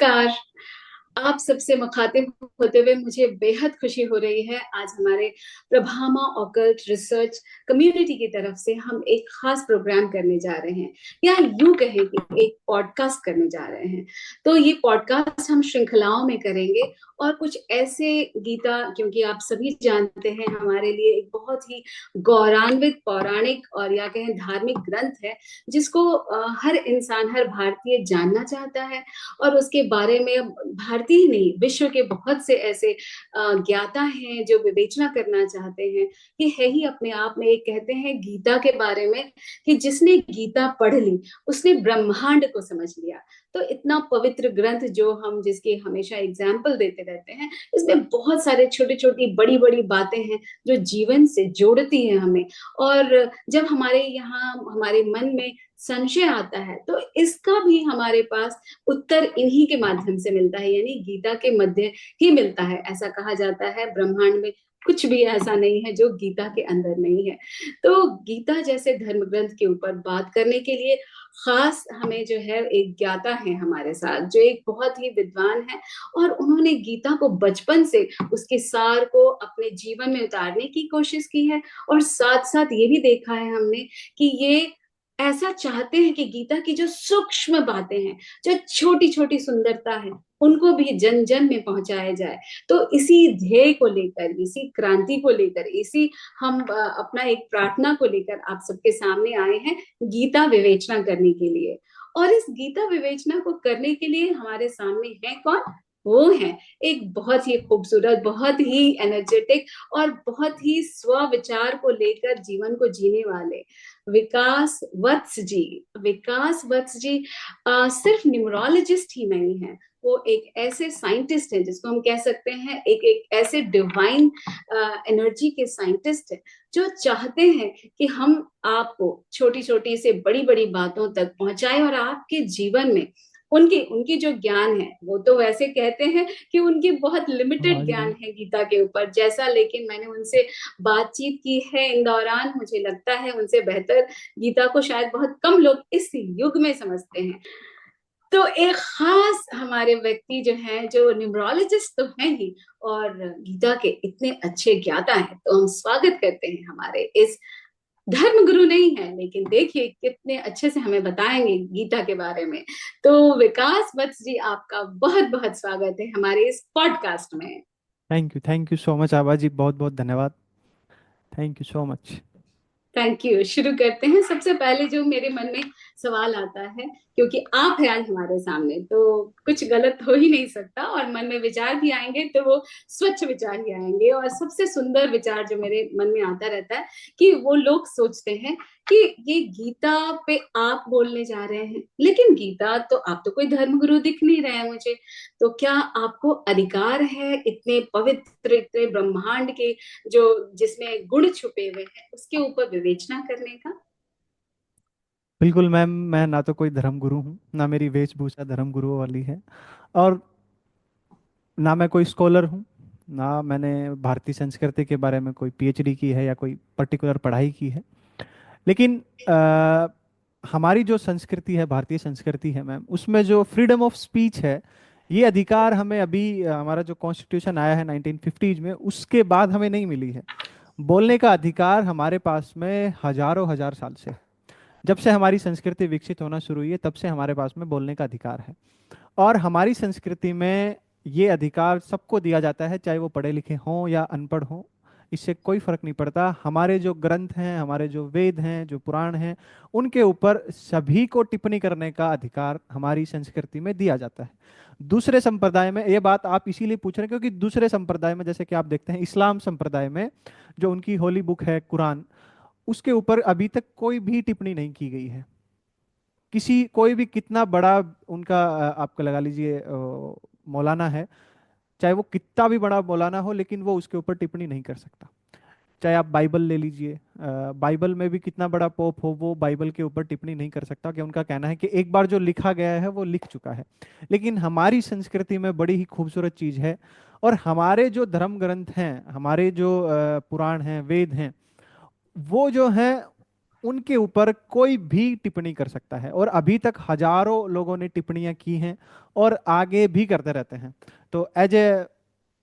नमस्कार। आप सबसे मुखातिब होते हुए मुझे बेहद खुशी हो रही है। आज हमारे प्रभामा ऑकल्ट रिसर्च कम्युनिटी की तरफ से हम एक खास प्रोग्राम करने जा रहे हैं, या यूं कहें कि एक पॉडकास्ट करने जा रहे हैं। तो ये पॉडकास्ट हम श्रृंखलाओं में करेंगे और कुछ ऐसे गीता, क्योंकि आप सभी जानते हैं हमारे लिए एक बहुत ही गौरवान्वित पौराणिक और या कहें धार्मिक ग्रंथ है, जिसको हर इंसान, हर भारतीय जानना चाहता है। और उसके बारे में भारतीय ही नहीं, विश्व के बहुत से ऐसे ज्ञाता हैं जो विवेचना करना चाहते हैं। कि है ही अपने आप में एक, कहते हैं गीता के बारे में, कि जिसने गीता पढ़ ली उसने ब्रह्मांड को समझ लिया। तो इतना पवित्र ग्रंथ जो हम जिसके हमेशा एग्जाम्पल देते रहते हैं, इसमें बहुत सारे छोटी छोटी बड़ी बड़ी बातें हैं जो जीवन से जोड़ती हैं हमें। और जब हमारे यहाँ हमारे मन में संशय आता है तो इसका भी हमारे पास उत्तर इन्हीं के माध्यम से मिलता है, यानी गीता के मध्य ही मिलता है। ऐसा कहा जाता है ब्रह्मांड में कुछ भी ऐसा नहीं है जो गीता के अंदर नहीं है। तो गीता जैसे धर्म ग्रंथ के ऊपर बात करने के लिए खास हमें जो है एक ज्ञाता है हमारे साथ, जो एक बहुत ही विद्वान है। और उन्होंने गीता को बचपन से उसके सार को अपने जीवन में उतारने की कोशिश की है। और साथ साथ ये भी देखा है हमने कि ये ऐसा चाहते हैं कि गीता की जो सूक्ष्म बातें हैं, जो छोटी छोटी सुंदरता है, उनको भी जन जन में पहुंचाया जाए। तो इसी ध्येय को लेकर, इसी क्रांति को लेकर, इसी हम अपना एक प्रार्थना को लेकर आप सबके सामने आए हैं गीता विवेचना करने के लिए। और इस गीता विवेचना को करने के लिए हमारे सामने है कौन? वो है एक बहुत ही खूबसूरत, बहुत ही एनर्जेटिक और बहुत ही स्व विचार को लेकर जीवन को जीने वाले विकास वत्स जी। विकास वत्स जी सिर्फ न्यूमरोलॉजिस्ट ही नहीं है, वो एक ऐसे साइंटिस्ट है जिसको हम कह सकते हैं एक एक ऐसे डिवाइन एनर्जी के साइंटिस्ट है, जो चाहते हैं कि हम आपको छोटी छोटी से बड़ी बड़ी बातों तक पहुंचाएं और आपके जीवन में उनकी उनकी जो ज्ञान है, वो तो वैसे कहते हैं कि उनकी बहुत लिमिटेड हाँ जी। ज्ञान है गीता के ऊपर जैसा, लेकिन मैंने उनसे बातचीत की है इन दौरान, मुझे लगता है उनसे बेहतर गीता को शायद बहुत कम लोग इस युग में समझते हैं। तो एक खास हमारे व्यक्ति जो हैं, जो न्यूमरोलॉजिस्ट तो हैं ही और गीता के इतने अच्छे ज्ञाता हैं, तो हम स्वागत करते हैं हमारे इस धर्म गुरु नहीं है, लेकिन देखिए कितने अच्छे से हमें बताएंगे गीता के बारे में। तो विकास वत्स जी, आपका बहुत बहुत स्वागत है हमारे इस पॉडकास्ट में। थैंक यू सो मच आभा जी, बहुत बहुत धन्यवाद। Thank you so much. Thank you. शुरू करते हैं। सबसे पहले जो मेरे मन में सवाल आता है, क्योंकि आप हैं आज हमारे सामने, तो कुछ गलत हो ही नहीं सकता, और मन में विचार भी आएंगे तो वो स्वच्छ विचार ही आएंगे। और सबसे सुंदर विचार जो मेरे मन में आता रहता है कि वो लोग सोचते हैं कि ये गीता पे आप बोलने जा रहे हैं, लेकिन गीता तो आप तो कोई धर्मगुरु दिख नहीं रहे हैं मुझे। तो क्या आपको अधिकार है इतने पवित्र, इतने ब्रह्मांड के जो जिसमें गुण छुपे हुए हैं उसके ऊपर विवेचना करने का? बिल्कुल मैम, मैं ना तो कोई धर्म गुरु हूँ, ना मेरी वेशभूषा धर्म गुरुओं वाली है, और ना मैं कोई स्कॉलर हूँ, ना मैंने भारतीय संस्कृति के बारे में कोई पीएचडी की है या कोई पर्टिकुलर पढ़ाई की है। लेकिन हमारी जो संस्कृति है, भारतीय संस्कृति है मैम, उसमें जो फ्रीडम ऑफ स्पीच है, ये अधिकार हमें अभी हमारा जो कॉन्स्टिट्यूशन आया है 1950s में, उसके बाद हमें नहीं मिली है। बोलने का अधिकार हमारे पास में हजारों हजार साल से, जब से हमारी संस्कृति विकसित होना शुरू हुई है, तब से हमारे पास में बोलने का अधिकार है। और हमारी संस्कृति में ये अधिकार सबको दिया जाता है, चाहे वो पढ़े लिखे हों या अनपढ़ हों, इससे कोई फर्क नहीं पड़ता। हमारे जो ग्रंथ हैं, हमारे जो वेद हैं, जो पुराण हैं, उनके ऊपर सभी को टिप्पणी करने का अधिकार हमारी संस्कृति में दिया जाता है। दूसरे संप्रदाय में, ये बात आप इसीलिए पूछ रहे हैं क्योंकि दूसरे संप्रदाय में, जैसे कि आप देखते हैं इस्लाम संप्रदाय में, जो उनकी होली बुक है कुरान, उसके ऊपर अभी तक कोई भी टिप्पणी नहीं की गई है। किसी कोई भी कितना बड़ा उनका आपका लगा लीजिए मौलाना है, चाहे वो कितना भी बड़ा मौलाना हो, लेकिन वो उसके ऊपर टिप्पणी नहीं कर सकता। चाहे आप बाइबल ले लीजिए, बाइबल में भी कितना बड़ा पोप हो, वो बाइबल के ऊपर टिप्पणी नहीं कर सकता, कि उनका कहना है कि एक बार जो लिखा गया है वो लिख चुका है। लेकिन हमारी संस्कृति में बड़ी ही खूबसूरत चीज़ है, और हमारे जो धर्म ग्रंथ हैं, हमारे जो पुराण हैं, वेद हैं, वो जो हैं, उनके ऊपर कोई भी टिप्पणी कर सकता है, और अभी तक हजारों लोगों ने टिप्पणियां की हैं और आगे भी करते रहते हैं। तो एज ए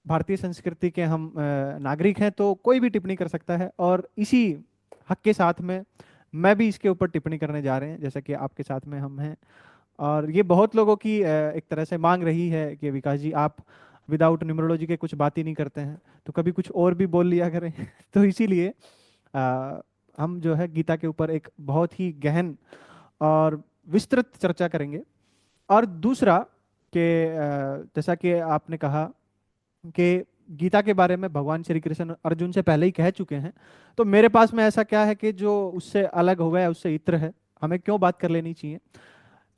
भारतीय संस्कृति के हम नागरिक हैं, तो कोई भी टिप्पणी कर सकता है, और इसी हक के साथ में मैं भी इसके ऊपर टिप्पणी करने जा रहे हैं, जैसा कि आपके साथ में हम हैं। और ये बहुत लोगों की एक तरह से मांग रही है कि विकास जी, आप विदाउट न्यूमरोलॉजी के कुछ बात ही नहीं करते हैं, तो कभी कुछ और भी बोल लिया करें। तो इसीलिए अ, हम जो है गीता के ऊपर एक बहुत ही गहन और विस्तृत चर्चा करेंगे। और दूसरा कि जैसा कि आपने कहा कि गीता के बारे में भगवान श्री कृष्ण अर्जुन से पहले ही कह चुके हैं, तो मेरे पास में ऐसा क्या है कि जो उससे अलग हो गया, उससे इत्र है, हमें क्यों बात कर लेनी चाहिए।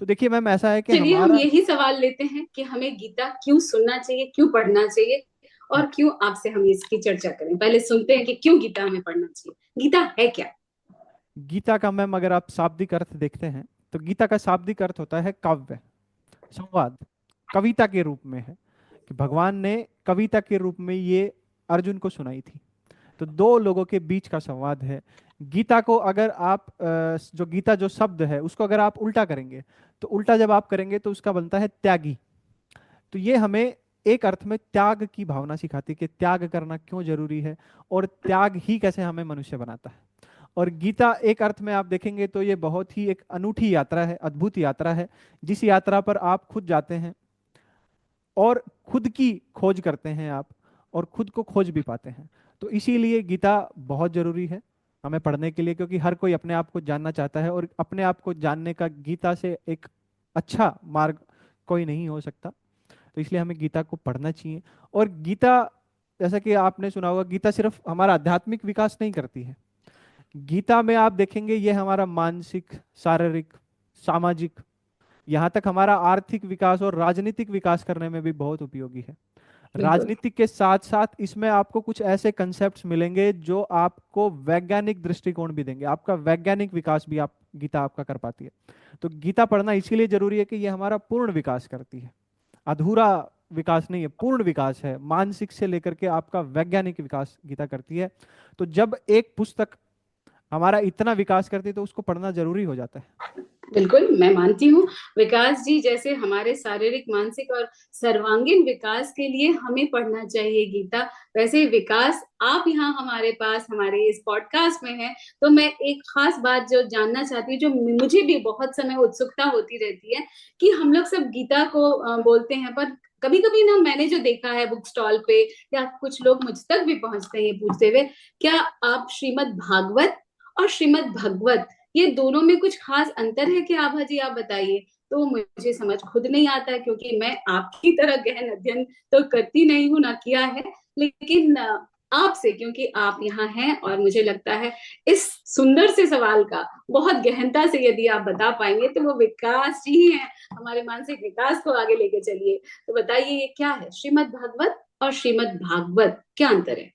तो देखिए मैम, ऐसा है कि चलिए हम हमारा, यही सवाल लेते हैं कि हमें गीता क्यों सुनना चाहिए, क्यों पढ़ना चाहिए, और क्यों आपसे हम इसकी चर्चा करें। पहले सुनते हैं कि क्यों गीता हमें पढ़ना चाहिए। गीता है क्या? गीता का मैम अगर आप शाब्दिक अर्थ देखते हैं, तो गीता का शाब्दिक अर्थ होता है काव्य, संवाद, कविता के रूप में है, कि भगवान ने कविता के रूप में ये अर्जुन को सुनाई थी। तो दो लोगों के बीच का संवाद है। गीता को अगर आप जो गीता जो शब्द है उसको अगर आप उल्टा करेंगे, तो उल्टा जब आप करेंगे तो उसका बनता है त्यागी। तो ये हमें एक अर्थ में त्याग की भावना सिखाती है कि त्याग करना क्यों जरूरी है, और त्याग ही कैसे हमें मनुष्य बनाता है। और गीता एक अर्थ में आप देखेंगे तो ये बहुत ही एक अनूठी यात्रा है, अद्भुत यात्रा है, जिस यात्रा पर आप खुद जाते हैं और खुद की खोज करते हैं आप, और खुद को खोज भी पाते हैं। तो इसीलिए गीता बहुत जरूरी है हमें पढ़ने के लिए, क्योंकि हर कोई अपने आप को जानना चाहता है, और अपने आप को जानने का गीता से एक अच्छा मार्ग कोई नहीं हो सकता। तो इसलिए हमें गीता को पढ़ना चाहिए। और गीता, जैसा कि आपने सुना होगा, गीता सिर्फ हमारा आध्यात्मिक विकास नहीं करती है। गीता में आप देखेंगे ये हमारा मानसिक, शारीरिक, सामाजिक, यहाँ तक हमारा आर्थिक विकास और राजनीतिक विकास करने में भी बहुत उपयोगी है। बिल्कुल। राजनीतिक के साथ साथ इसमें आपको कुछ ऐसे कंसेप्ट्स मिलेंगे जो आपको वैज्ञानिक दृष्टिकोण भी देंगे, आपका वैज्ञानिक विकास भी आप गीता आपका कर पाती है। तो गीता पढ़ना इसीलिए जरूरी है कि ये हमारा पूर्ण विकास करती है, अधूरा विकास नहीं है, पूर्ण विकास है, मानसिक से लेकर के आपका वैज्ञानिक विकास गीता करती है। तो जब एक पुस्तक हमारा इतना विकास करती है तो उसको पढ़ना जरूरी हो जाता है। बिल्कुल मैं मानती हूँ। विकास जी, जैसे हमारे शारीरिक, मानसिक और सर्वांगीण विकास के लिए हमें पढ़ना चाहिए गीता, वैसे ही विकास आप यहाँ हमारे पास हमारे इस पॉडकास्ट में है। तो मैं एक खास बात जो जानना चाहती हूँ, जो मुझे भी बहुत समय उत्सुकता होती रहती है, कि हम लोग सब गीता को बोलते हैं, पर कभी कभी ना मैंने जो देखा है बुक स्टॉल पे, या कुछ लोग मुझ तक भी पहुंचते हैं पूछते हुए, क्या आप श्रीमद् भागवत और श्रीमद् भगवत, ये दोनों में कुछ खास अंतर है क्या? आभा जी आप बताइए। तो मुझे समझ खुद नहीं आता है, क्योंकि मैं आपकी तरह गहन अध्ययन तो करती नहीं हूँ, ना किया है। लेकिन आपसे, क्योंकि आप यहाँ हैं, और मुझे लगता है इस सुंदर से सवाल का बहुत गहनता से यदि आप बता पाएंगे, तो वो विकास ही है, हमारे मानसिक विकास को आगे लेके चलिए। तो बताइए ये क्या है श्रीमद् भागवत और श्रीमद् भागवत, क्या अंतर है?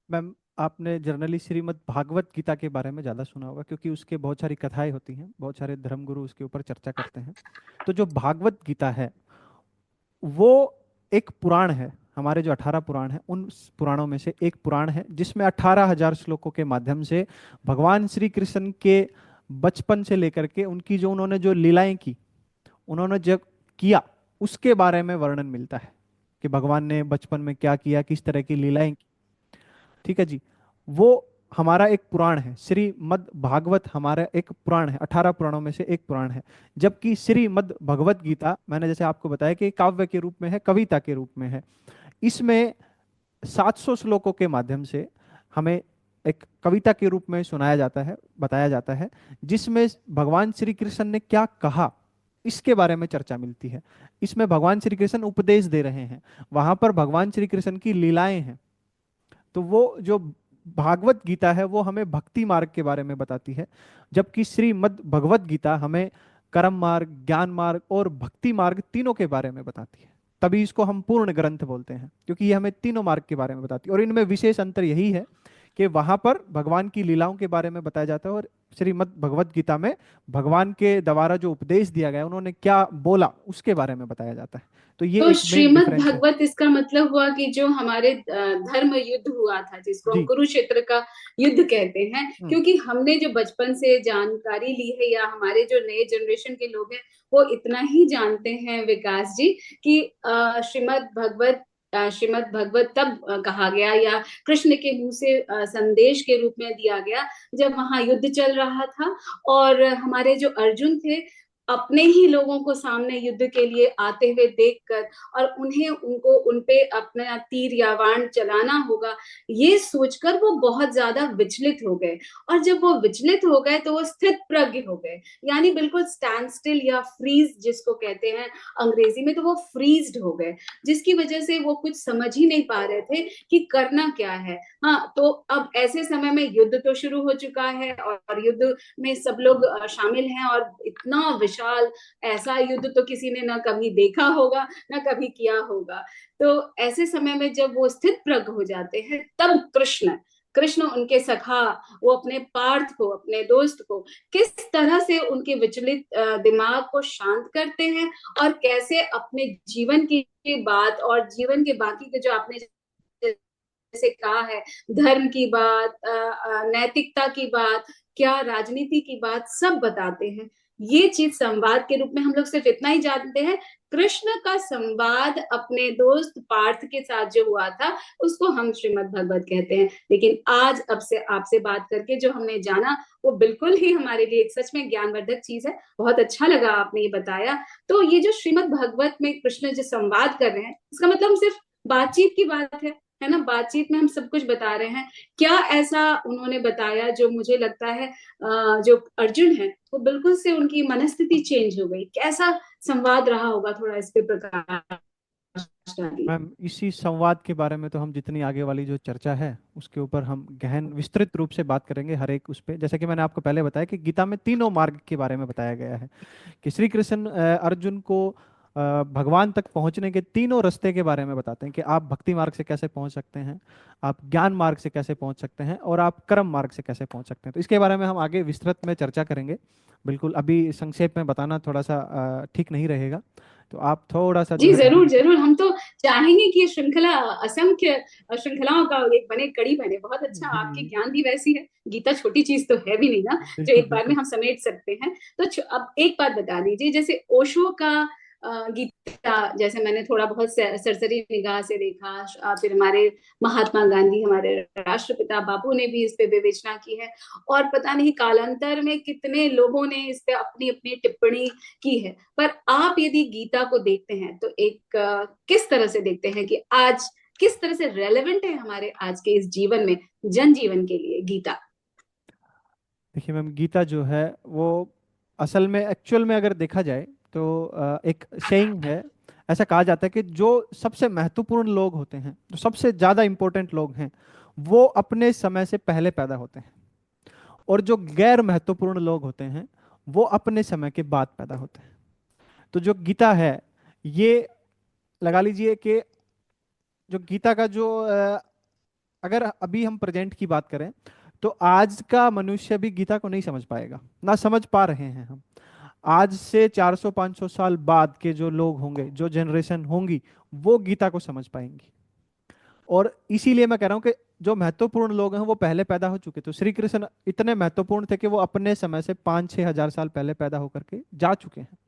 मैम, आपने जनरली श्रीमद् भागवत गीता के बारे में ज़्यादा सुना होगा, क्योंकि उसके बहुत सारी कथाएं होती हैं, बहुत सारे धर्मगुरु उसके ऊपर चर्चा करते हैं। तो जो भागवत गीता है वो एक पुराण है, हमारे जो 18 पुराण हैं उन पुराणों में से एक पुराण है, जिसमें 18,000 श्लोकों के माध्यम से भगवान श्री कृष्ण के बचपन से लेकर के उनकी जो उन्होंने जो लीलाएं की, उन्होंने जो किया, उसके बारे में वर्णन मिलता है कि भगवान ने बचपन में क्या किया, किस तरह की लीलाएं की। ठीक है जी। वो हमारा एक पुराण है, श्रीमद् भागवत हमारा एक पुराण है, 18 पुराणों में से एक पुराण है। जबकि श्रीमद् भगवत गीता, मैंने जैसे आपको बताया कि काव्य के रूप में है, कविता के रूप में है। इसमें 700 श्लोकों के माध्यम से हमें एक कविता के रूप में सुनाया जाता है, बताया जाता है, जिसमें भगवान श्री कृष्ण ने क्या कहा इसके बारे में चर्चा मिलती है। इसमें भगवान श्री कृष्ण उपदेश दे रहे हैं, वहां पर भगवान श्री कृष्ण की लीलाएं हैं। तो वो जो भागवत गीता है वो हमें भक्ति मार्ग के बारे में बताती है, जबकि श्रीमद् भगवत गीता हमें कर्म मार्ग, ज्ञान मार्ग और भक्ति मार्ग तीनों के बारे में बताती है। तभी इसको हम पूर्ण ग्रंथ बोलते हैं, क्योंकि ये हमें तीनों मार्ग के बारे में बताती है। और इनमें विशेष अंतर यही है कि वहां पर भगवान की लीलाओं के बारे में बताया जाता है, और श्रीमद् भगवत गीता में भगवान के द्वारा जो उपदेश दिया गया, उन्होंने क्या बोला, उसके बारे में बताया जाता है। तो ये तो एक मेन श्रीमद् डिफरेंस है। भगवत इसका मतलब हुआ कि जो हमारे धर्म युद्ध हुआ था, जिसको हम जी। कुरुक्षेत्र का युद्ध कहते हैं, हम्म। क्योंकि हमने जो बचपन से जानकारी ली है, या हमारे जो नए जनरेशन के लोग हैं वो इतना ही जानते हैं विकास जी, कि श्रीमद् भगवत तब कहा गया, या कृष्ण के मुंह से संदेश के रूप में दिया गया, जब वहां युद्ध चल रहा था। और हमारे जो अर्जुन थे, अपने ही लोगों को सामने युद्ध के लिए आते हुए देखकर, और उन्हें उनको उनपे अपना तीर या बाण चलाना होगा, ये सोचकर वो बहुत ज्यादा विचलित हो गए। और जब वो विचलित हो गए तो वो स्थित प्रज्ञ हो गए, यानी बिल्कुल स्टैंड स्टिल या फ्रीज जिसको कहते हैं अंग्रेजी में, तो वो फ्रीज्ड हो गए, जिसकी वजह से वो कुछ समझ ही नहीं पा रहे थे कि करना क्या है। हाँ, तो अब ऐसे समय में युद्ध तो शुरू हो चुका है, और युद्ध में सब लोग शामिल हैं, और इतना विशाल, ऐसा युद्ध तो किसी ने ना कभी देखा होगा ना कभी किया होगा। तो ऐसे समय में जब वो स्थित प्रज्ञ हो जाते हैं, तब कृष्ण कृष्ण उनके सखा, वो अपने पार्थ को, अपने दोस्त को, किस तरह से उनके विचलित दिमाग को शांत करते हैं, और कैसे अपने जीवन की बात और जीवन के बाकी के जो आपने जैसे कहा है, धर्म की बात, नैतिकता की बात, क्या राजनीति की बात, सब बताते हैं। ये चीज संवाद के रूप में हम लोग सिर्फ इतना ही जानते हैं। कृष्ण का संवाद अपने दोस्त पार्थ के साथ जो हुआ था, उसको हम श्रीमद् भगवत कहते हैं। लेकिन आज अब से आपसे बात करके जो हमने जाना, वो बिल्कुल ही हमारे लिए एक सच में ज्ञानवर्धक चीज है। बहुत अच्छा लगा आपने ये बताया। तो ये जो श्रीमद् भगवत में कृष्ण जो संवाद कर रहे हैं, इसका मतलब सिर्फ बातचीत की बात है ना, बातचीत में हम सब कुछ बता रहे हैं। क्या ऐसा उन्होंने बताया जो मुझे लगता है जो अर्जुन है वो बिल्कुल से उनकी मनस्थिति चेंज हो गई? कैसा संवाद रहा होगा, थोड़ा इस पे प्रकाश डालिए। मैम, इसी संवाद के बारे में तो हम जितनी आगे वाली जो चर्चा है उसके ऊपर हम गहन विस्तृत रूप से बात करेंगे, हर एक उस पे। जैसे कि मैंने आपको पहले बताया कि गीता में तीनों मार्ग के बारे में बताया गया है, कि श्री कृष्ण अर्जुन को भगवान तक पहुंचने के तीनों रास्ते के बारे में बताते हैं, कि आप भक्ति मार्ग से कैसे पहुंच सकते हैं, आप ज्ञान मार्ग से कैसे पहुंच सकते हैं, और आप कर्म मार्ग से कैसे पहुंच सकते हैं। तो इसके बारे में हम आगे विस्तृत में चर्चा करेंगे। बिल्कुल, अभी संक्षेप में बताना थोड़ा सा ठीक नहीं रहेगा, तो आप थोड़ा सा जो जी है जरूर धैर्य। जरूर, हम तो चाहेंगे कि ये श्रृंखला असंख्य श्रृंखलाओं का एक बने, कड़ी बने। बहुत अच्छा, जी आपकी जी, ज्ञान भी वैसी है। गीता छोटी चीज तो है भी नहीं ना, जो बिल्कुल एक बार में बिल्कुल। हम समेट सकते हैं। तो अब एक बात बता दीजिए, जैसे ओशो का गीता, जैसे मैंने थोड़ा बहुत सरसरी निगाह से देखा, फिर हमारे महात्मा गांधी, हमारे राष्ट्रपिता बापू ने भी इस पे विवेचना की है, और पता नहीं कालांतर में कितने लोगों ने इस पे अपनी अपनी टिप्पणी की है। पर आप यदि गीता को देखते हैं तो एक किस तरह से देखते हैं कि आज किस तरह से रेलेवेंट है हमारे आज के इस जीवन में, जनजीवन के लिए गीता? देखिए मैम, गीता जो है वो असल में एक्चुअल में अगर देखा जाए तो एक सेइंग है, ऐसा कहा जाता है कि जो सबसे महत्वपूर्ण लोग होते हैं, जो सबसे ज़्यादा इंपॉर्टेंट लोग हैं, वो अपने समय से पहले पैदा होते हैं, और जो गैर महत्वपूर्ण लोग होते हैं वो अपने समय के बाद पैदा होते हैं। तो जो गीता है, ये लगा लीजिए कि जो गीता का जो अगर अभी हम प्रेजेंट की बात करें, तो आज का मनुष्य भी गीता को नहीं समझ पाएगा, ना समझ पा रहे हैं हम। आज से 400-500 साल बाद के जो लोग होंगे, जो जनरेशन होंगी, वो गीता को समझ पाएंगी। और इसीलिए मैं कह रहा हूँ कि जो महत्वपूर्ण लोग हैं वो पहले पैदा हो चुके। तो श्री कृष्ण इतने महत्वपूर्ण थे कि वो अपने समय से 5-6 हजार साल पहले पैदा होकर के जा चुके हैं।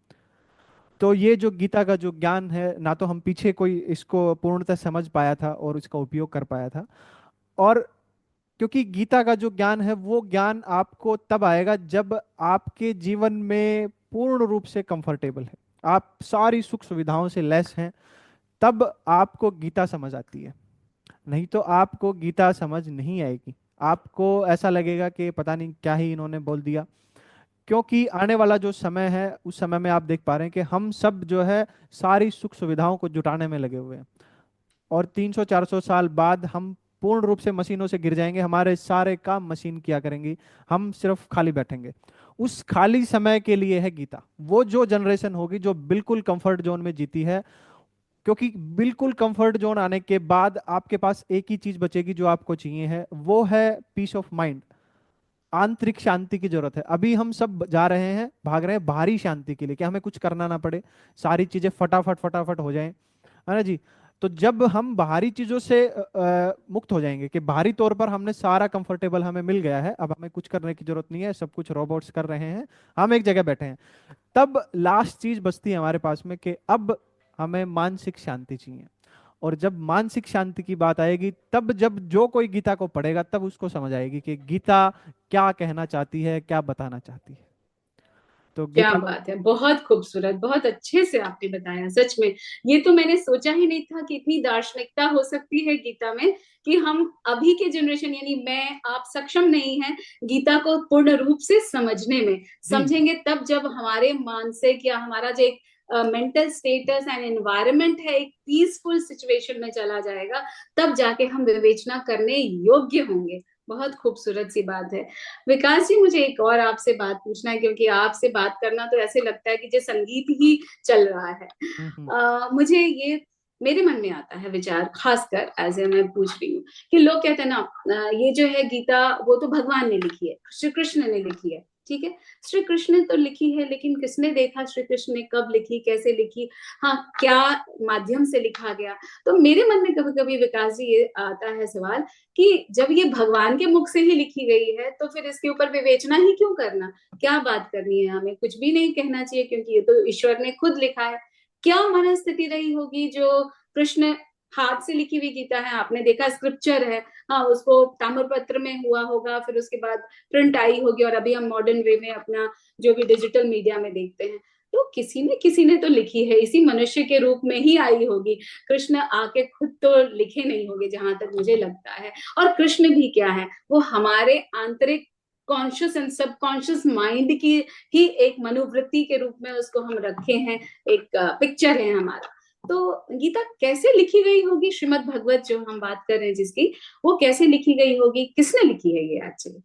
तो ये जो गीता का जो ज्ञान है, ना तो हम पीछे कोई इसको पूर्णतः समझ पाया था और इसका उपयोग कर पाया था। और क्योंकि गीता का जो ज्ञान है, वो ज्ञान आपको तब आएगा जब आपके जीवन में पूर्ण रूप से कंफर्टेबल है, आप सारी सुख सुविधाओं से लैस हैं, तब आपको गीता समझ आती है। नहीं तो आपको गीता समझ नहीं आएगी, आपको ऐसा लगेगा कि पता नहीं क्या ही इन्होंने बोल दिया। क्योंकि आने वाला जो समय है, उस समय में आप देख पा रहे हैं कि हम सब जो है सारी सुख सुविधाओं को जुटाने में लगे हुए हैं, और 300-400 साल बाद हम पूर्ण रूप से मशीनों से गिर जाएंगे, हमारे सारे काम मशीन किया करेंगी, हम सिर्फ खाली बैठेंगे। उस खाली समय के लिए है गीता। वो जो जनरेशन होगी जो बिल्कुल कंफर्ट जोन में जीती है, क्योंकि बिल्कुल कंफर्ट जोन आने के बाद आपके पास एक ही चीज बचेगी जो आपको चाहिए है, वो है पीस ऑफ माइंड। आंतरिक शांति की जरूरत है। अभी हम सब जा रहे हैं, भाग रहे हैं बाहरी शांति के लिए, कि हमें कुछ करना ना पड़े, सारी चीजें फटाफट फटाफट हो जाएं, है ना जी। तो जब हम बाहरी चीजों से मुक्त हो जाएंगे, कि बाहरी तौर पर हमने सारा कंफर्टेबल हमें मिल गया है, अब हमें कुछ करने की जरूरत नहीं है, सब कुछ रोबोट्स कर रहे हैं, हम एक जगह बैठे हैं, तब लास्ट चीज बचती है हमारे पास में, कि अब हमें मानसिक शांति चाहिए। और जब मानसिक शांति की बात आएगी, तब जब जो कोई गीता को पढ़ेगा तब उसको समझ आएगी कि गीता क्या कहना चाहती है, क्या बताना चाहती है। तो क्या गीता। बात है, बहुत खूबसूरत, बहुत अच्छे से आपने बताया। सच में ये तो मैंने सोचा ही नहीं था कि इतनी दार्शनिकता हो सकती है गीता में, कि हम अभी के जनरेशन यानी मैं आप सक्षम नहीं है गीता को पूर्ण रूप से समझने में। जी समझेंगे तब जब हमारे मानसिक या हमारा जो एक मेंटल स्टेटस एंड एनवायरनमेंट है एक पीसफुल सिचुएशन में चला जाएगा, तब जाके हम विवेचना करने योग्य होंगे। बहुत खूबसूरत सी बात है। विकास जी, मुझे एक और आपसे बात पूछना है, क्योंकि आपसे बात करना तो ऐसे लगता है कि जैसे संगीत ही चल रहा है। हम्म। मुझे ये मेरे मन में आता है विचार, खासकर एज ए मैं पूछ रही हूँ कि लोग कहते हैं ना, ये जो है गीता वो तो भगवान ने लिखी है, श्री कृष्ण ने लिखी है। ठीक है, श्री कृष्ण ने तो लिखी है, लेकिन किसने देखा श्री कृष्ण ने कब लिखी, कैसे लिखी, हाँ क्या माध्यम से लिखा गया। तो मेरे मन में कभी कभी विकास जी ये आता है सवाल कि जब ये भगवान के मुख से ही लिखी गई है तो फिर इसके ऊपर विवेचना ही क्यों करना, क्या बात करनी है, हमें कुछ भी नहीं कहना चाहिए क्योंकि ये तो ईश्वर ने खुद लिखा है। क्या मनस्थिति रही होगी जो कृष्ण हाथ से लिखी हुई गीता है, आपने देखा स्क्रिप्चर है, हाँ उसको ताम्रपत्र में हुआ होगा, फिर उसके बाद प्रिंट आई होगी, और अभी हम मॉडर्न वे में अपना जो भी डिजिटल मीडिया में देखते हैं, तो किसी ने तो लिखी है, इसी मनुष्य के रूप में ही आई होगी। कृष्ण आके खुद तो लिखे नहीं होंगे जहां तक मुझे लगता है। और कृष्ण भी क्या है, वो हमारे आंतरिक कॉन्शियस एंड सबकॉन्शियस माइंड की ही एक मनोवृत्ति के रूप में उसको हम रखे हैं, एक पिक्चर है हमारा। तो गीता कैसे लिखी गई होगी, श्रीमद् भगवत जो हम बात कर रहे हैं जिसकी, वो कैसे लिखी गई होगी, किसने लिखी है ये एक्चुअली?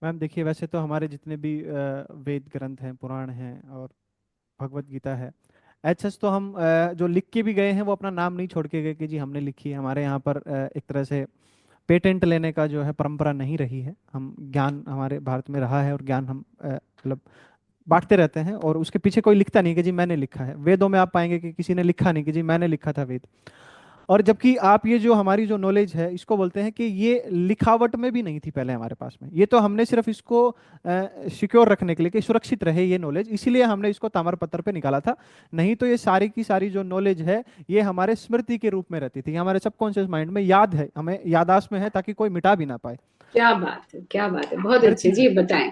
मैम देखिए, वैसे तो हमारे जितने भी वेद ग्रंथ हैं, पुराण हैं और भगवत गीता है, एच एस तो हम जो लिख के भी गए हैं वो अपना नाम नहीं छोड़ के गए कि जी हमने लिखी है। हमारे यहाँ पर एक तरह से पेटेंट लेने का जो है परंपरा नहीं रही है। हम ज्ञान हमारे भारत में रहा है और ज्ञान हम मतलब बांटते रहते हैं, और उसके पीछे कोई लिखता नहीं कि जी मैंने लिखा है। वेदों में आप पाएंगे कि किसी ने लिखा नहीं कि जी मैंने लिखा था वेद। और जबकि आप ये जो हमारी जो नॉलेज है इसको बोलते हैं कि ये लिखावट में भी नहीं थी पहले हमारे पास में, ये तो हमने सिर्फ इसको सिक्योर रखने के लिए कि सुरक्षित रहे ये नॉलेज, इसीलिए हमने इसको ताम्रपत्र पे निकाला था। नहीं तो ये सारी की सारी जो नॉलेज है ये हमारे स्मृति के रूप में रहती थी, हमारे सबकॉन्शियस माइंड में याद है, हमें यादाश्त में है, ताकि कोई मिटा भी ना पाए। क्या बात है, क्या बात है, बहुत अच्छे स्मृति में, जी, बताएं।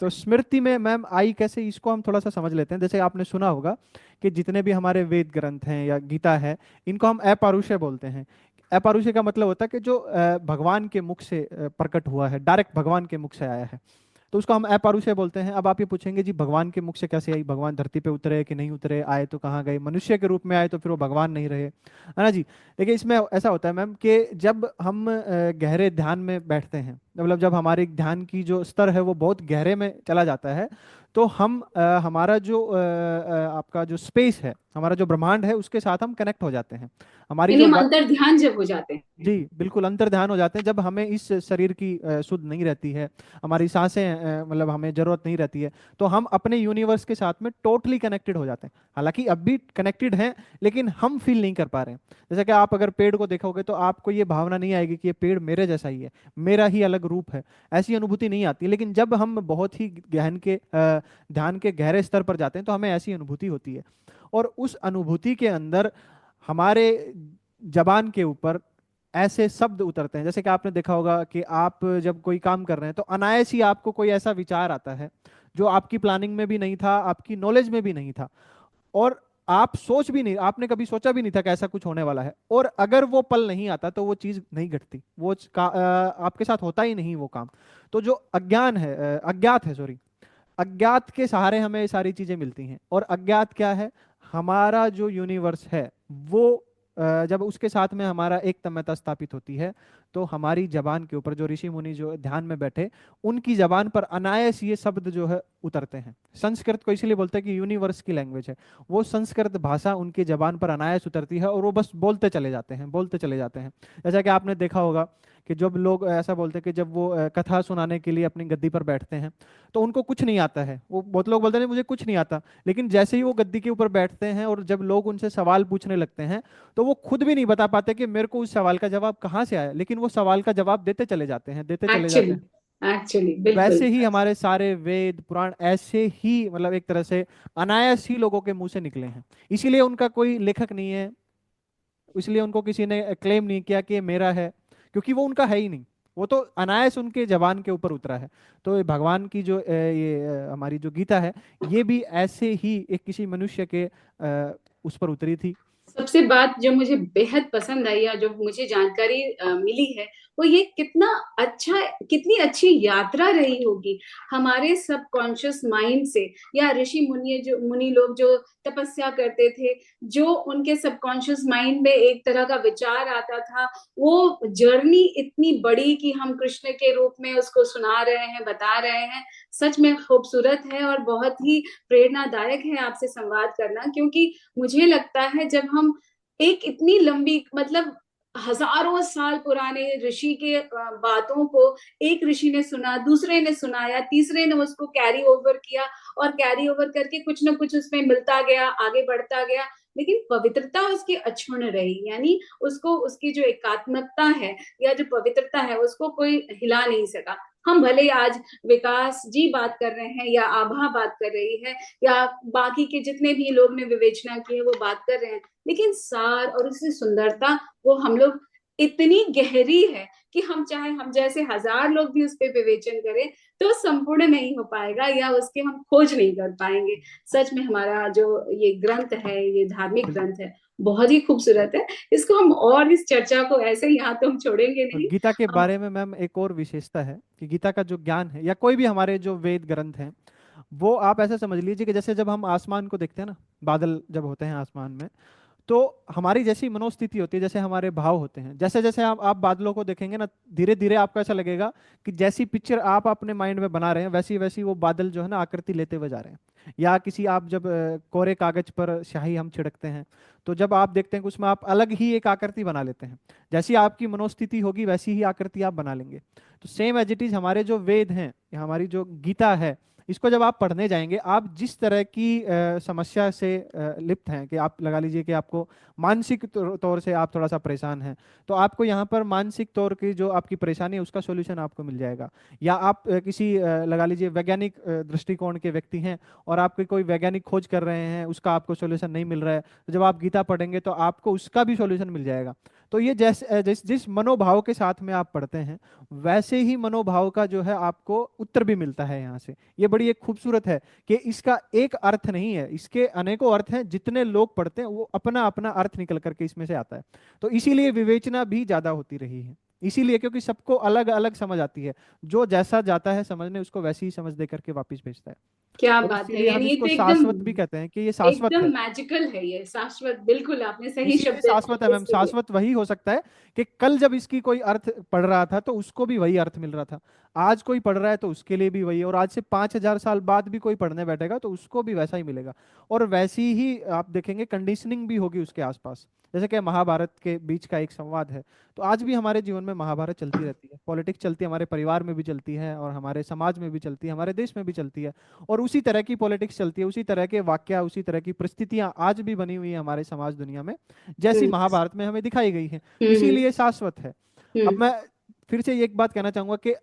तो स्मृति में मैम आई कैसे, इसको हम थोड़ा सा समझ लेते हैं। जैसे आपने सुना होगा कि जितने भी हमारे वेद ग्रंथ हैं या गीता है, इनको हम अपौरुषेय बोलते हैं। अपौरुषेय का मतलब होता है कि जो भगवान के मुख से प्रकट हुआ है, डायरेक्ट भगवान के मुख से आया है, तो उसको हम अपौरुषेय बोलते हैं। अब आप ये पूछेंगे जी भगवान के मुख से कैसे आई, भगवान धरती पे उतरे कि नहीं उतरे, आए तो कहाँ गए, मनुष्य के रूप में आए तो फिर वो भगवान नहीं रहे, है ना जी। देखिए इसमें ऐसा होता है मैम कि जब हम गहरे ध्यान में बैठते हैं, मतलब जब हमारे ध्यान की जो स्तर है वो बहुत गहरे में चला जाता है, तो हम हमारा जो आपका जो स्पेस है, हमारा जो ब्रह्मांड है, उसके साथ हम कनेक्ट हो जाते हैं। हमारी यानी जो हम अंतर ध्यान जब हो जाते हैं। जी बिल्कुल अंतर ध्यान हो जाते हैं, जब हमें इस शरीर की सुध नहीं रहती है, हमारी सांसें मतलब हमें जरूरत नहीं रहती है, तो हम अपने यूनिवर्स के साथ में टोटली कनेक्टेड हो जाते हैं। हालांकि अब भी कनेक्टेड हैं, लेकिन हम फील नहीं कर पा रहे हैं। जैसे कि आप अगर पेड़ को देखोगे तो आपको ये भावना नहीं आएगी कि ये पेड़ मेरे जैसा ही है, मेरा ही अलग रूप है, ऐसी अनुभूति नहीं आती। लेकिन जब हम बहुत ही गहन के ध्यान के गहरे स्तर पर जाते हैं तो हमें ऐसी अनुभूति होती है। और उस अनुभूति के अंदर हमारे जबान के ऊपर ऐसे शब्द उतरते हैं, जैसे कि आपने देखा होगा कि आप जब कोई काम कर रहे हैं तो अनायास ही आपको कोई ऐसा विचार आता है जो आपकी प्लानिंग में भी नहीं था, आपकी नॉलेज में भी नहीं था, और आप सोच भी नहीं, आपने कभी सोचा भी नहीं था कि ऐसा कुछ होने वाला है। और अगर वो पल नहीं आता तो वो चीज नहीं घटती, आपके साथ होता ही नहीं वो काम। तो जो अज्ञान है, अज्ञात है, सॉरी, अज्ञात के सहारे हमें ये सारी चीजें मिलती हैं। और अज्ञात क्या है, हमारा जो यूनिवर्स है वो जब उसके साथ में हमारा एक तन्मयता स्थापित होती है, तो हमारी जबान के ऊपर जो ऋषि मुनि जो ध्यान में बैठे, उनकी जबान पर अनायास ये शब्द जो है उतरते हैं। संस्कृत को इसीलिए बोलते हैं कि यूनिवर्स की लैंग्वेज है। वो संस्कृत भाषा उनकी जबान पर अनायास उतरती है और वो बस बोलते चले जाते हैं, बोलते चले जाते हैं। जैसा कि आपने देखा होगा कि जब लोग ऐसा बोलते हैं कि जब वो कथा सुनाने के लिए अपनी गद्दी पर बैठते हैं तो उनको कुछ नहीं आता है। वो बहुत लोग बोलते हैं मुझे कुछ नहीं आता, लेकिन जैसे ही वो गद्दी के ऊपर बैठते हैं और जब लोग उनसे सवाल पूछने लगते हैं तो वो खुद भी नहीं बता पाते कि मेरे को उस सवाल का जवाब कहाँ से आया, लेकिन वो सवाल का जवाब देते चले जाते हैं, देते चले जाते एक्चुअली, हैं। एक्चुअली बिल्कुल। वैसे ही हमारे सारे वेद पुराण ऐसे ही मतलब एक तरह से अनायास ही लोगों के मुंह से निकले हैं। इसीलिए उनका कोई लेखक नहीं है, इसलिए उनको किसी ने क्लेम नहीं किया कि ये मेरा है, क्योंकि वो उनका है ही नहीं। वो तो अनायास उनके जबान के ऊपर उतरा है। तो ये भगवान की जो हमारी जो गीता है, ये भी ऐसे ही एक किसी मनुष्य के उस पर उतरी थी। सबसे बात जो मुझे बेहद पसंद आई या जो मुझे जानकारी मिली है, वो ये कितना अच्छा, कितनी अच्छी यात्रा रही होगी हमारे सबकॉन्शियस माइंड से, या ऋषि मुनि जो मुनि लोग जो तपस्या करते थे, जो उनके सबकॉन्शियस माइंड में एक तरह का विचार आता था, वो जर्नी इतनी बड़ी कि हम कृष्ण के रूप में उसको सुना रहे हैं, बता रहे हैं। सच में खूबसूरत है और बहुत ही प्रेरणादायक है आपसे संवाद करना, क्योंकि मुझे लगता है जब हम एक इतनी लंबी, मतलब हजारों साल पुराने ऋषि के बातों को एक ऋषि ने सुना, दूसरे ने सुनाया, तीसरे ने उसको कैरी ओवर किया, और कैरी ओवर करके कुछ ना कुछ उसमें मिलता गया, आगे बढ़ता गया, लेकिन पवित्रता उसकी अक्षुण्ण रही। यानी उसको, उसकी जो एकात्मकता है या जो पवित्रता है, उसको कोई हिला नहीं सका। हम भले आज विकास जी बात कर रहे हैं या आभा बात कर रही है या बाकी के जितने भी लोग ने विवेचना की है वो बात कर रहे हैं, लेकिन सार और उसकी सुंदरता वो हम लोग इतनी गहरी है कि हम चाहे हम जैसे हजार लोग भी उस पर विवेचन करें तो संपूर्ण नहीं हो पाएगा, या उसके हम खोज नहीं कर पाएंगे। सच में हमारा जो ये ग्रंथ है, ये धार्मिक बिल्कुल। ग्रंथ है, बहुत ही खूबसूरत है। इसको हम, और इस चर्चा को ऐसे ही यहाँ तो हम छोड़ेंगे और नहीं। गीता के हम बारे में मैम एक और विशेषता है कि गीता का जो ज्ञान है या कोई भी हमारे जो वेद ग्रंथ हैं, वो आप ऐसा समझ लीजिए कि जैसे जब हम आसमान को देखते हैं ना, बादल जब होते हैं आसमान में, तो हमारी जैसी मनोस्थिति होती है, जैसे हमारे भाव होते हैं, जैसे जैसे आप बादलों को देखेंगे ना, धीरे धीरे आपको ऐसा लगेगा कि जैसी पिक्चर आप अपने माइंड में बना रहे हैं वैसी वैसी वो बादल जो है ना आकृति लेते हुए जा रहे हैं। या किसी आप जब कोरे कागज पर स्याही हम छिड़कते हैं, तो जब आप देखते हैं कि उसमें आप अलग ही एक आकृति बना लेते हैं। जैसी आपकी मनोस्थिति होगी वैसी ही आकृति आप बना लेंगे। तो सेम एज इट इज हमारे जो वेद हैं या हमारी जो गीता है, इसको जब आप पढ़ने जाएंगे, आप जिस तरह की समस्या से लिप्त हैं, कि आप लगा लीजिए कि आपको मानसिक तौर से आप थोड़ा सा परेशान हैं, तो आपको यहाँ पर मानसिक तौर की जो आपकी परेशानी है उसका सॉल्यूशन आपको मिल जाएगा। या आप किसी लगा लीजिए वैज्ञानिक दृष्टिकोण के व्यक्ति हैं और आपकी कोई वैज्ञानिक खोज कर रहे हैं, उसका आपको सॉल्यूशन नहीं मिल रहा है, तो जब आप गीता पढ़ेंगे तो आपको उसका भी सॉल्यूशन मिल जाएगा। तो ये जिस मनोभाव के साथ में आप पढ़ते हैं, वैसे ही मनोभाव का जो है आपको उत्तर भी मिलता है यहाँ से। ये बड़ी एक खूबसूरत है कि इसका एक अर्थ नहीं है, इसके अनेकों अर्थ हैं। जितने लोग पढ़ते हैं वो अपना अपना अर्थ निकल करके इसमें से आता है। तो इसीलिए विवेचना भी ज्यादा होती रही है, इसीलिए क्योंकि सबको अलग अलग समझ आती है। जो जैसा जाता है समझने, उसको वैसी ही समझ दे करके वापस भेजता है। क्या और बात है, इसीलिए हम यानी ये इसको तो एकदम, शाश्वत भी कहते हैं कि ये शाश्वत एकदम है। मैजिकल है, ये शाश्वत, बिल्कुल आपने सही इसीलिए शब्द शाश्वत है मैम। इसके लिए। शाश्वत वही हो सकता है कि कल जब इसकी कोई अर्थ पढ़ रहा था तो उसको भी वही अर्थ मिल रहा था, आज कोई पढ़ रहा है तो उसके लिए भी वही है, और आज से 5,000 साल बाद भी कोई पढ़ने बैठेगा तो उसको भी वैसा ही मिलेगा। और वैसी ही आप देखेंगे कंडीशनिंग भी होगी उसके आसपास। जैसे कि महाभारत के बीच का एक संवाद है, तो आज भी हमारे जीवन में महाभारत चलती रहती है, पॉलिटिक्स चलती है, हमारे परिवार में भी चलती है और हमारे समाज में भी चलती है, हमारे देश में भी चलती है। और उसी तरह की पॉलिटिक्स चलती है, उसी तरह के वाक्य, उसी तरह की परिस्थितियां आज भी बनी हुई है हमारे समाज दुनिया में, जैसी हम्म महाभारत में हमें दिखाई गई है। हम्म इसीलिए शाश्वत है। अब हम्म मैं फिर से एक बात कहना चाहूंगा कि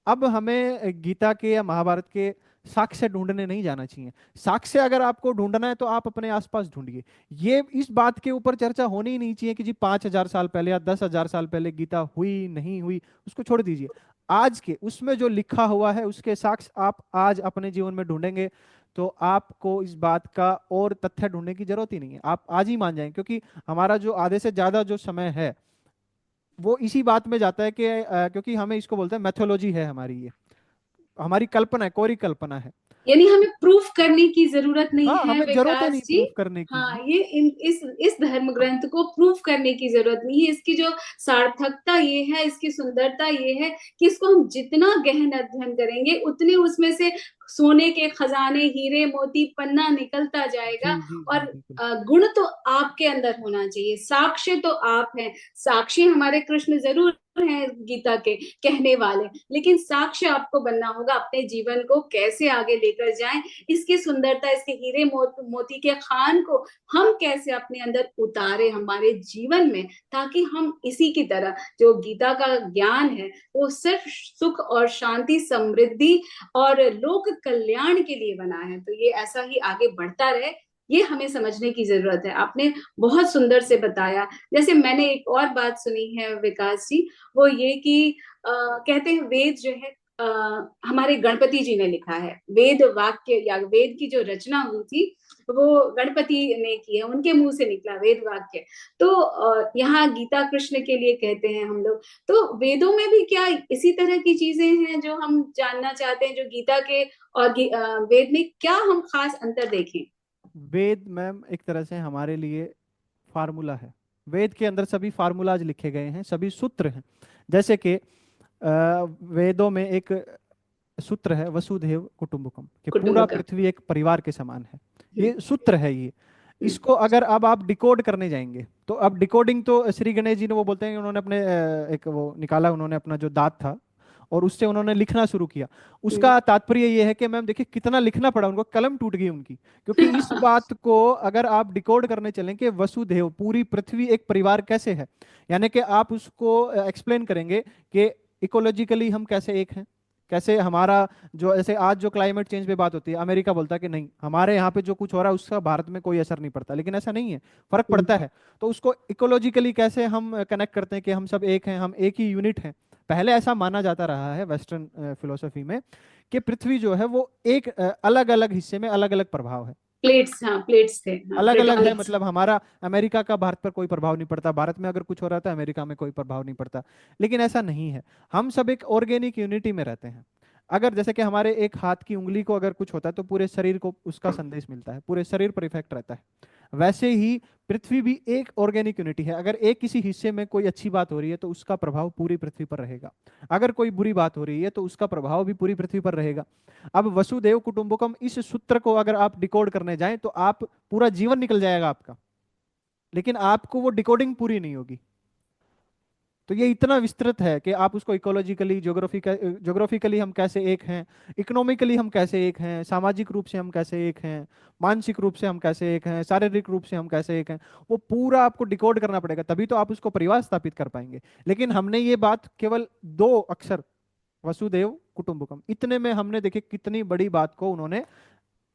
अब हमें गीता के या महाभारत के साक्ष्य ढूंढने नहीं जाना चाहिए। साक्ष्य अगर आपको ढूंढना है तो आप अपने आसपास ढूंढिए। ये इस बात के ऊपर चर्चा होनी ही नहीं चाहिए कि जी 5,000 साल पहले या 10,000 साल पहले गीता हुई नहीं हुई, उसको छोड़ दीजिए। आज के उसमें जो लिखा हुआ है उसके साक्ष्य आप आज अपने जीवन में ढूंढेंगे, तो आपको इस बात का और तथ्य ढूंढने की जरूरत ही नहीं है, आप आज ही मान जाएंगे। क्योंकि हमारा जो आधे से ज्यादा जो समय है वो इसी बात में जाता है कि क्योंकि हमें इसको बोलते हैं मैथोलॉजी है हमारी ये, हमारी कल्पना है, कोरी कल्पना है। यानी हमें प्रूफ करने की जरूरत नहीं हाँ, है हमें जरूरत है विकास नहीं जी। प्रूफ करने की हाँ, जी। ये इस धर्म ग्रंथ को प्रूफ करने की जरूरत नहीं है। इसकी जो सार्थकता ये है, इसकी सुंदरता ये है कि इसको हम जितना गहन अध्ययन करेंगे उतने उसमें से सोने के खजाने, हीरे मोती, पन्ना निकलता जी जाएगा। जी जी और बिल्कुल। गुण तो आपके अंदर होना चाहिए, साक्ष्य तो आप हैं। साक्षी हमारे कृष्ण जरूर हैं गीता के कहने वाले, लेकिन साक्ष्य आपको बनना होगा। अपने जीवन को कैसे आगे लेकर जाएं, इसकी सुंदरता, इसके हीरे मोती के खान को हम कैसे अपने अंदर उतारे हमारे जीवन में, ताकि हम इसी की तरह, जो गीता का ज्ञान है वो सिर्फ सुख और शांति, समृद्धि और लोक कल्याण के लिए बना है, तो ये ऐसा ही आगे बढ़ता रहे, ये हमें समझने की जरूरत है। आपने बहुत सुंदर से बताया। जैसे मैंने एक और बात सुनी है विकास जी, वो ये कि कहते हैं वेद जो है, हमारे गणपति जी ने लिखा है। वेद वाक्य या वेद की जो रचना हुई थी वो गणपति ने की है, उनके मुंह से निकला वेद वाक्य। तो यहाँ गीता कृष्ण के लिए कहते हैं हम लोग। तो वेदों में भी क्या इसी तरह की चीजें हैं जो हम जानना चाहते हैं, जो गीता के और वेद में क्या हम खास अंतर देखें? वेद मैम एक तरह से हमारे लिए फार्मूला है। वेद के अंदर सभी फार्मूलाज लिखे गए हैं, सभी सूत्र हैं। जैसे कि वेदों में एक सूत्र है वसुधैव कुटुंबकम, कि पूरा कुटुंब का। पृथ्वी एक परिवार के समान है। हम्म, ये सूत्र है ये। हम्म, इसको अगर अब आप डिकोड करने जाएंगे तो अब डिकोडिंग तो श्री गणेश जी ने वो बोलते हैं कि उन्होंने अपने एक वो निकाला, उन्होंने अपना जो दांत था और उससे उन्होंने लिखना शुरू किया। हम्म। उसका तात्पर्य ये है कि मैम देखिए कितना लिखना पड़ा उनको, कलम टूट गई उनकी। क्योंकि इस बात को अगर आप डिकोड करने चलें कि वसुधैव पूरी पृथ्वी एक परिवार कैसे है, यानी कि आप उसको एक्सप्लेन करेंगे कि इकोलॉजिकली हम कैसे एक हैं, कैसे हमारा जो ऐसे आज जो क्लाइमेट चेंज पे बात होती है, अमेरिका बोलता है कि नहीं हमारे यहाँ पे जो कुछ हो रहा है उसका भारत में कोई असर नहीं पड़ता, लेकिन ऐसा नहीं है, फर्क पड़ता है। तो उसको इकोलॉजिकली कैसे हम कनेक्ट करते हैं कि हम सब एक हैं, हम एक ही यूनिट हैं। पहले ऐसा माना जाता रहा है वेस्टर्न फिलोसफी में कि पृथ्वी जो है वो एक अलग अलग हिस्से में अलग अलग प्रभाव है। प्लेट्स, हाँ प्लेट्स थे, हाँ अलग अलग है, प्लेटॉनिक्स। मतलब हमारा अमेरिका का भारत पर कोई प्रभाव नहीं पड़ता, भारत में अगर कुछ हो रहा था अमेरिका में कोई प्रभाव नहीं पड़ता। लेकिन ऐसा नहीं है, हम सब एक ऑर्गेनिक यूनिटी में रहते हैं। अगर जैसे कि हमारे एक हाथ की उंगली को अगर कुछ होता है तो पूरे शरीर को उसका संदेश मिलता है, पूरे शरीर पर इफेक्ट रहता है। वैसे ही पृथ्वी भी एक ऑर्गेनिक यूनिटी है। अगर एक किसी हिस्से में कोई अच्छी बात हो रही है तो उसका प्रभाव पूरी पृथ्वी पर रहेगा, अगर कोई बुरी बात हो रही है तो उसका प्रभाव भी पूरी पृथ्वी पर रहेगा। अब वसुदेव कुटुंबकम इस सूत्र को अगर आप डिकोड करने जाएं तो आप पूरा जीवन निकल जाएगा आपका, लेकिन आपको वो डिकोडिंग पूरी नहीं होगी। तो ये इतना विस्तृत है कि आप उसको इकोलॉजिकली, ज्योग्राफिकली हम कैसे एक हैं, इकोनॉमिकली हम कैसे एक हैं, सामाजिक रूप से हम कैसे एक हैं, मानसिक रूप से हम कैसे एक हैं, शारीरिक रूप से हम कैसे एक हैं, वो पूरा आपको डिकोड करना पड़ेगा, तभी तो आप उसको परिवार स्थापित कर पाएंगे। लेकिन हमने ये बात केवल दो अक्षर, वसुदेव कुटुंबकम, इतने में हमने देखे कितनी बड़ी बात को उन्होंने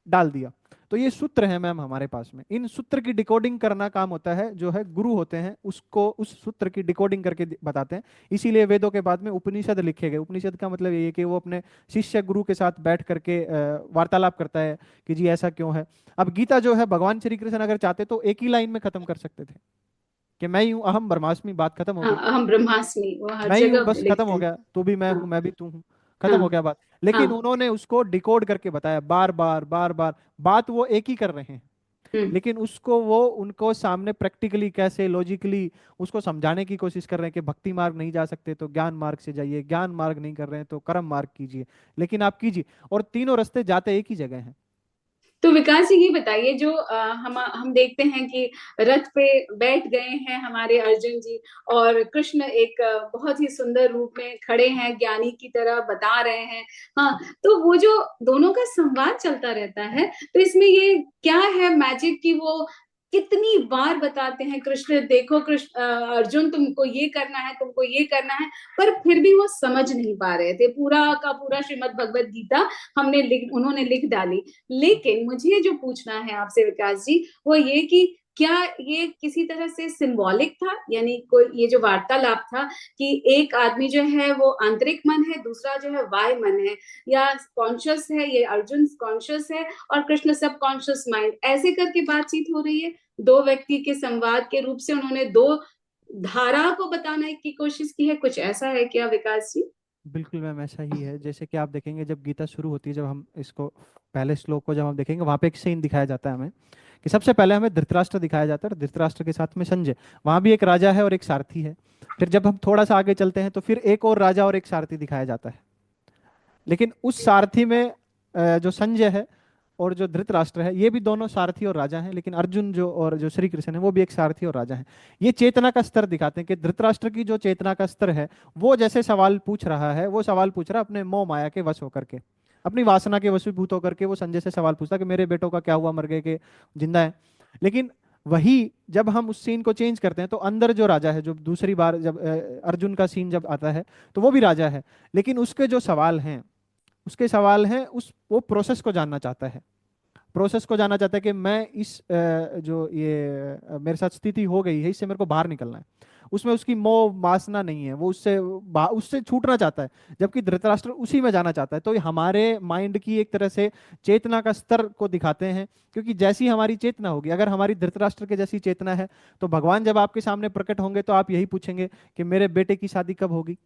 डाल दिया। तो ये सूत्र है मैम हमारे पास में, इन सूत्र की डिकोडिंग करना काम होता है, जो है गुरु होते हैं उसको उस सूत्र की डिकोडिंग करके बताते हैं। इसीलिए वेदों के बाद में उपनिषद लिखे गए। उपनिषद का मतलब ये है कि वो अपने शिष्य गुरु के साथ बैठ करके वार्तालाप करता है कि जी ऐसा क्यों है। अब गीता जो है भगवान श्री कृष्ण अगर चाहते तो एक ही लाइन में खत्म कर सकते थे कि मैं ही हूँ अहम ब्रह्मास्मि, बात खत्म हो हाँ, गई। हम ब्रह्मास्मि वो हर मैं ही हूँ जगह बस, खत्म लिखते हो हैं। गया, तू भी मैं हाँ, हूँ मैं भी तू हूँ, खत्म हो हाँ, गया बात। लेकिन हाँ। उन्होंने उसको डिकोड करके बताया बार बार बार बार। बात वो एक ही कर रहे हैं, हम्म। लेकिन उसको वो उनको सामने प्रैक्टिकली कैसे लॉजिकली उसको समझाने की कोशिश कर रहे हैं कि भक्ति मार्ग नहीं जा सकते तो ज्ञान मार्ग से जाइए, ज्ञान मार्ग नहीं कर रहे हैं तो कर्म मार्ग कीजिए, लेकिन आप कीजिए, और तीनों रास्ते जाते एक ही जगह हैं। तो विकास जी ये बताइए, जो हम देखते हैं कि रथ पे बैठ गए हैं हमारे अर्जुन जी, और कृष्ण एक बहुत ही सुंदर रूप में खड़े हैं, ज्ञानी की तरह बता रहे हैं। हाँ, तो वो जो दोनों का संवाद चलता रहता है, तो इसमें ये क्या है मैजिक की वो कितनी बार बताते हैं कृष्ण, देखो कृष्ण, अर्जुन तुमको ये करना है, तुमको ये करना है, पर फिर भी वो समझ नहीं पा रहे थे। पूरा का पूरा श्रीमद् भगवत गीता उन्होंने लिख डाली। लेकिन मुझे जो पूछना है आपसे विकास जी, वो ये कि क्या ये किसी तरह से सिंबॉलिक था, यानी कोई ये जो वार्तालाप था कि एक आदमी जो है वो आंतरिक मन है, दूसरा जो है वाय मन है, या कॉन्शियस है, ये अर्जुन कॉन्शियस है और कृष्ण सब कॉन्शियस माइंड, ऐसे करके बातचीत हो रही है। दो व्यक्ति के संवाद के रूप से उन्होंने दो धारा को बताने की कोशिश की है, कुछ ऐसा है क्या विकास जी? बिल्कुल मैम ऐसा ही है। जैसे कि आप देखेंगे जब गीता शुरू होती है, जब हम इसको पहले श्लोक को जब हम देखेंगे, वहाँ पे एक सीन दिखाया जाता है हमें कि सबसे पहले हमें धृतराष्ट्र दिखाया जाता है, और धृतराष्ट्र के साथ में संजय। वहाँ भी एक राजा है और एक सारथी है। फिर जब हम थोड़ा सा आगे चलते हैं तो फिर एक और राजा और एक सारथी दिखाया जाता है। लेकिन उस सारथी में जो संजय है और जो धृतराष्ट्र है, ये भी दोनों सारथी और राजा हैं। लेकिन अर्जुन जो और जो श्री कृष्ण है, वो भी एक सारथी और राजा हैं। ये चेतना का स्तर दिखाते हैं कि धृतराष्ट्र की जो चेतना का स्तर है, वो जैसे सवाल पूछ रहा है, वो सवाल पूछ रहा है अपने मोह माया के वश होकर के, अपनी वासना के वशीभूत होकर के। वो संजय से सवाल पूछता कि मेरे बेटों का क्या हुआ, मर गए कि जिंदा है। लेकिन वही जब हम उस सीन को चेंज करते हैं, तो अंदर जो राजा है, जो दूसरी बार जब अर्जुन का सीन जब आता है, तो वो भी राजा है। लेकिन उसके जो सवाल हैं, उसके सवाल हैं उस वो प्रोसेस को जानना चाहता है। प्रोसेस को जानना चाहता है कि मैं इस जो ये मेरे साथ स्थिति हो गई है, इससे मेरे को बाहर निकलना है। उसमें उसकी मोह वासना नहीं है, वो उससे छूटना चाहता है। जबकि धृतराष्ट्र उसी में जाना चाहता है। तो ये हमारे माइंड की एक तरह से चेतना का स्तर को दिखाते हैं। क्योंकि जैसी हमारी चेतना होगी, अगर हमारी धृतराष्ट्र के जैसी चेतना है, तो भगवान जब आपके सामने प्रकट होंगे तो आप यही पूछेंगे कि मेरे बेटे की शादी कब होगी,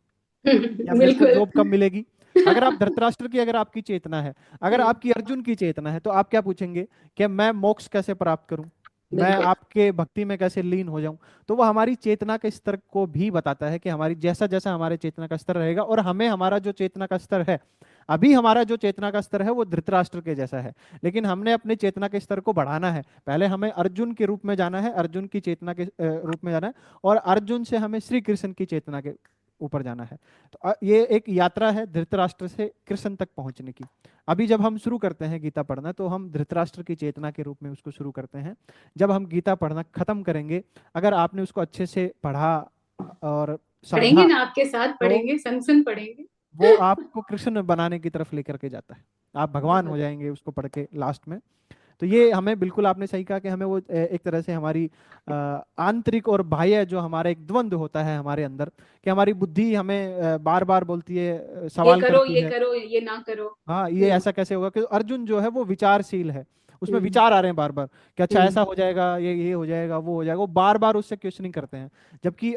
या मेरे को बिल्कुल। जॉब कब मिलेगी। अगर आप धृतराष्ट्र की, अगर आपकी चेतना है, अगर आपकी अर्जुन की चेतना है, तो आप क्या पूछेंगे कि मैं मोक्ष कैसे प्राप्त करूं, मैं बिल्कुल। आपके भक्ति में कैसे लीन हो जाऊं। तो वो हमारी चेतना के स्तर को भी बताता है कि हमारी जैसा जैसा हमारे चेतना का स्तर रहेगा, और हमें हमारा जो चेतना का स्तर है, अभी हमारा जो चेतना का स्तर है वो धृतराष्ट्र के जैसा है। लेकिन हमने अपने चेतना के स्तर को बढ़ाना है। पहले हमें अर्जुन के रूप में जाना है, अर्जुन की चेतना के रूप में जाना है, और अर्जुन से हमें श्री कृष्ण की चेतना के ऊपर जाना है। तो ये एक यात्रा है धृतराष्ट्र से कृष्ण तक पहुंचने की। अभी जब हम शुरू करते हैं गीता पढ़ना, तो हम धृतराष्ट्र की चेतना के रूप में उसको शुरू करते हैं। जब हम गीता पढ़ना खत्म करेंगे, अगर आपने उसको अच्छे से पढ़ा और पढ़ेंगे समझा, ना, आपके साथ तो पढ़ेंगे, संग संग पढ़ेंगे। वो आपको कृष्ण बनाने की तरफ लेकर के जाता है। आप भगवान हो बहुत। जाएंगे उसको पढ़ के लास्ट में। तो ये हमें बिल्कुल, आपने सही कहा कि हमें वो एक तरह से हमारी आंतरिक और बाह्य जो हमारा एक द्वंद्व होता है हमारे अंदर, कि हमारी बुद्धि हमें बार बार बोलती है, ये सवाल करो, करती ये है। करो, ये ना करो। हाँ, ये हम्म। ऐसा कैसे होगा। कि अर्जुन जो है वो विचारशील है, उसमें हम्म। विचार आ रहे हैं बार बार कि अच्छा हम्म। ऐसा हो जाएगा, ये हो जाएगा, वो हो जाएगा। वो बार बार उससे क्वेश्चनिंग करते हैं। जबकि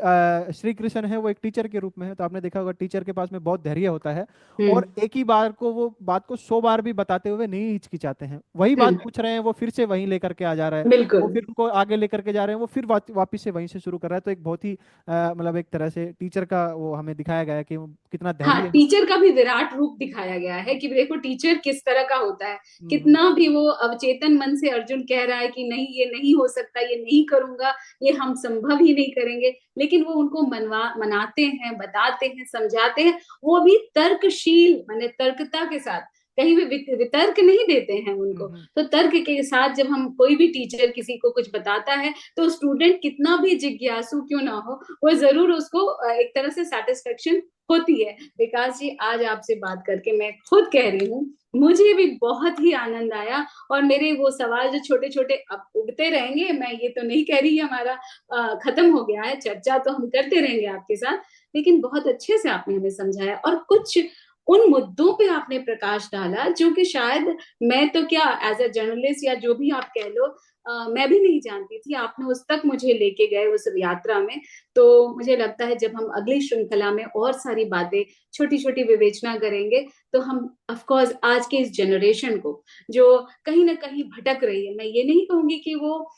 श्री कृष्ण है, वो एक टीचर के रूप में है। तो आपने देखा होगा टीचर के पास में बहुत धैर्य होता है, और हम्म। एक ही बार को वो बात को 100 बार भी बताते हुए नहीं हिचकिचाते हैं। वही बात हम्म। पूछ रहे हैं, वो फिर से वहीं लेकर के आ जा रहा है। वो बिल्कुल। फिर उनको आगे लेकर के जा रहे हैं, वो फिर वापिस से वहीं से शुरू कर रहा है। तो एक बहुत ही मतलब एक तरह से टीचर का वो हमें दिखाया गया है कि वो कितना हाँ, धैर्य है। टीचर का भी विराट रूप दिखाया गया है कि देखो टीचर किस तरह का होता है। हम्म। कितना भी वो अवचेतन मन से अर्जुन कह रहा है कि नहीं, ये नहीं हो सकता, ये नहीं करूंगा, ये हम संभव ही नहीं करेंगे, लेकिन वो उनको मनाते हैं, बताते हैं, समझाते हैं। वो भी तर्कशील माने तर्कता के साथ, कहीं भी वितर्क नहीं देते हैं उनको। हम्म। तो तर्क के साथ जब हम, कोई भी टीचर किसी को कुछ बताता है, तो स्टूडेंट कितना भी जिज्ञासु क्यों ना हो, वो जरूर उसको एक तरह से सेटिस्फेक्शन होती है। विकास जी, आज आपसे बात करके मैं खुद कह रही हूँ, मुझे भी बहुत ही आनंद आया। और मेरे वो सवाल जो छोटे छोटे अब उगते रहेंगे, मैं ये तो नहीं कह रही हमारा खत्म हो गया है, चर्चा तो हम करते रहेंगे आपके साथ। लेकिन बहुत अच्छे से आपने हमें समझाया, और कुछ उन मुद्दों पे आपने प्रकाश डाला जो कि शायद मैं तो क्या, एज अ जर्नलिस्ट या जो भी आप कह लो, मैं भी नहीं जानती थी। आपने उस तक मुझे लेके गए उस यात्रा में। तो मुझे लगता है जब हम अगली श्रृंखला में और सारी बातें, छोटी छोटी विवेचना करेंगे, तो हम ऑफ कोर्स आज के इस जनरेशन को, जो कहीं ना कहीं भटक रही है, मैं ये नहीं कहूंगी कि वो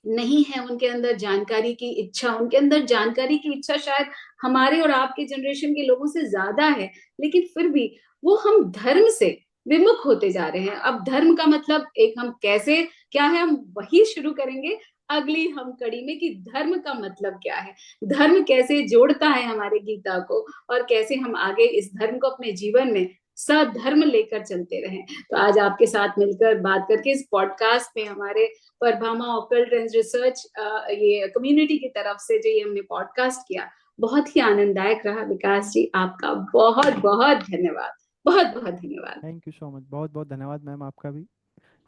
नहीं है उनके अंदर जानकारी की इच्छा, उनके अंदर जानकारी की इच्छा शायद हमारे और आपके जनरेशन के लोगों से ज्यादा है, लेकिन फिर भी वो हम धर्म से विमुख होते जा रहे हैं। अब धर्म का मतलब एक हम कैसे, क्या है, हम वही शुरू करेंगे अगली हम कड़ी में कि धर्म का मतलब क्या है, धर्म कैसे जोड़ता है हमारे गीता को, और कैसे हम आगे इस धर्म को अपने जीवन में सधर्म लेकर चलते रहें। तो आज आपके साथ मिलकर बात करके इस पॉडकास्ट में हमारे परभामा ऑकल्ट एंड रिसर्च ये कम्युनिटी की तरफ से जो ये हमने पॉडकास्ट किया, बहुत ही आनंददायक रहा। विकास जी, आपका बहुत बहुत धन्यवाद, बहुत बहुत धन्यवाद। थैंक यू सो मच, बहुत बहुत धन्यवाद मैम आपका भी।